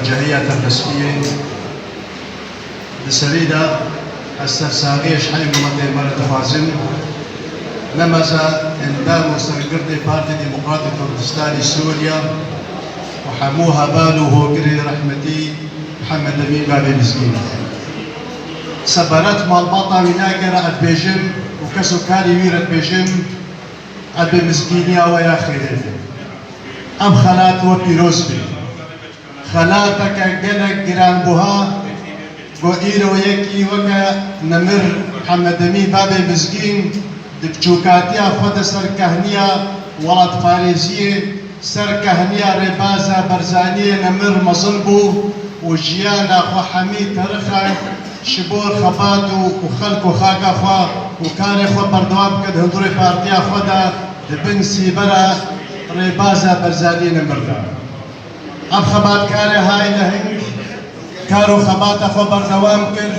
والجهيات الرسمية بسريدة السرساغي شحال مدة مرة تفازم نمزا اندام سرقردي بارتي ديمقراطي كردستاني سوريا وحموها بالو قري رحمتي محمد أمين بابي مسكين سبرت مالباطا وناقرة البيجم وكسو كاري ويرة بيجم أبي مسكينيا ويا خيرتي أم خلات وبيروز بي خلاتك قلق جيران بوها وإيرو يكي وكا نمر محمد أمين بابي مسكين دبچوكاتيا خود سر كهنيا ولد فارسية سر كهنيا ربازة برزانية نمر مصنبو وجيانا خو حميد ترخا شبور خباتو وخلق وخاقا خوا وكاري خو بردواب كد هندوري بارتيا خودا دبن سيبرا ربازة برزانية نمردا اب خبات كاري هاي لهنگ كارو خباتا خو بردوام كر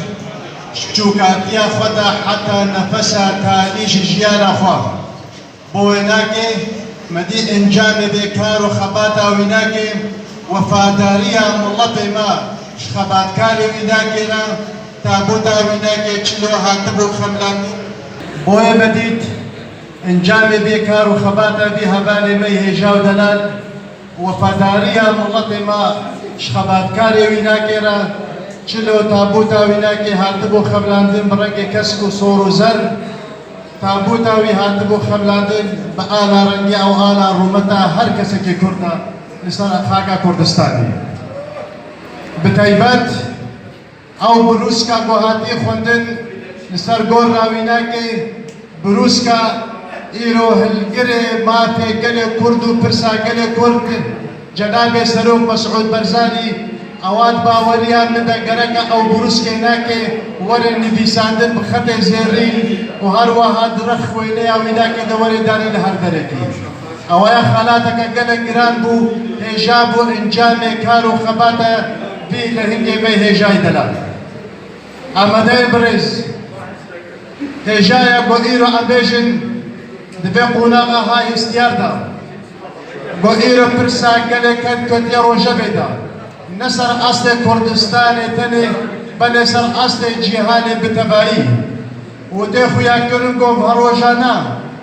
شوكاتيا خدا حتى نفسها تاليش جيانا خوا بويناكي مدي انجام بكار وخباتا ويناكي وفاداريا ملطي ما شخبات كاري ويناكينا تابوتا ويناكي تشلو هاتبو خملان بوي بديت انجام بكار وخباتا بها بالي ميه جاو دلال وفاداريا ملطي ما شخبات كاري ويناكينا چلو تابوتا ویناکی هاتبو خبلاندن برنگ کسکو سور و زر تابوتا وی هاتبو خبلاندن با آلا رنگی او آلا رومتا هر کسی که کرده لسان خاکا کردستانی بتایبت او بروسکا گوهاتی خوندن لسر گور راویناکی بروسکا ایرو هلگره ماته گله کرد و پرسا گله کرد جناب سروک مسعود برزانی اواد باوریان ندا گرگا او بروس کیناکه ور نویساندن بخط زیرین و هر واحد رخ ویلی او ایداکه دوری داری لهر درکی اویا خالاتک گل گران بو هجاب و انجام کار و خباتا بی لهنگی بی هجای دلال آمده برز هجایا گو ایرو ابیجن دبی قوناغا های استیار دا گو ایرو پرسا گل کن کتی روژه بیدا نصر أصل كردستان تاني بل نصر أصل جهان بتبعي ودخو ياكلنكو بهروجانا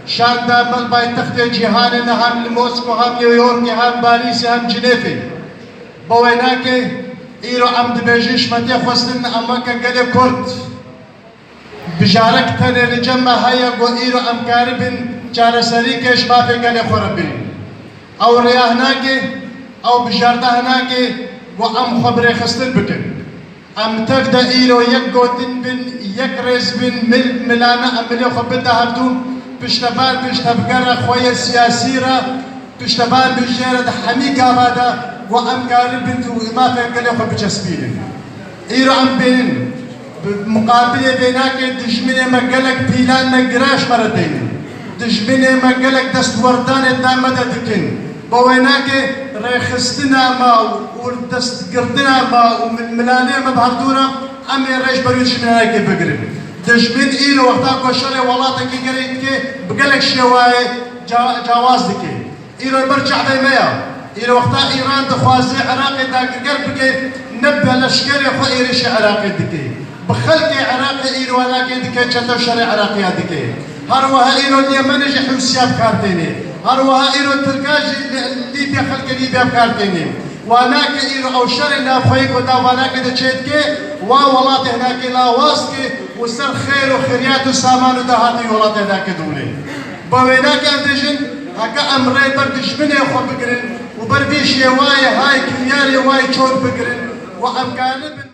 شان دا بل باي تخت جهان هم موسكو هم نيويورك هم باريس هم جنيفي بويناك إيرو عمد بيجيش متى خصن أما كان كرد بجارك تاني لجمع هيا قو إيرو أم كاربن جار سريكش ما في قال خربين أو رياهناك أو بجارده هناك وأم خبري خستن بكن أم تفدا إيرو يكوتن بن يكرز بن ملانا أم مليو خبدا هردو بشتبال بشتبقر خويا سياسيرا بشتبال بجيرة حميكا بادا وأم قارب بنتو ما في قليو خب جسبين إيرو أم بين مقابلة بيناك دجمني مقالك بيلان نقراش مردين دجمني مقالك دست وردان الدامة دكين بويناك ريخستنا ما ودست قردنا ما ومن ملانية ما بهردونا أمي ريش بريوش من هناك بقرب دجمين إيرو وقتاكو شري ولاتك قريتك بقالك شواي جواز دكي إيرو برجع دايمايا إيرو وقتا إيران دخوازي عراقي داك قربك نبه لشكري خو إيريش عراقي دكي بخلقي عراقي إيرو هناك دكي جتو شري عراقي دكي هروها إيرو اليمنجي حمسيا بكارتيني هروها إيرو تركاجي ليبيا خلق ليبيا بكارتيني وهناك إيرو أو شري نافيك ودا وهناك دشيتك وولات هناك لا واسك وسر خير وخيريات وسامان ودهاتي ولات هناك دولي بويناك أندجن هكا أمري بردش مني خو بقرن وبرديش يواي هاي كنياري واي شون بقرن وأمكانب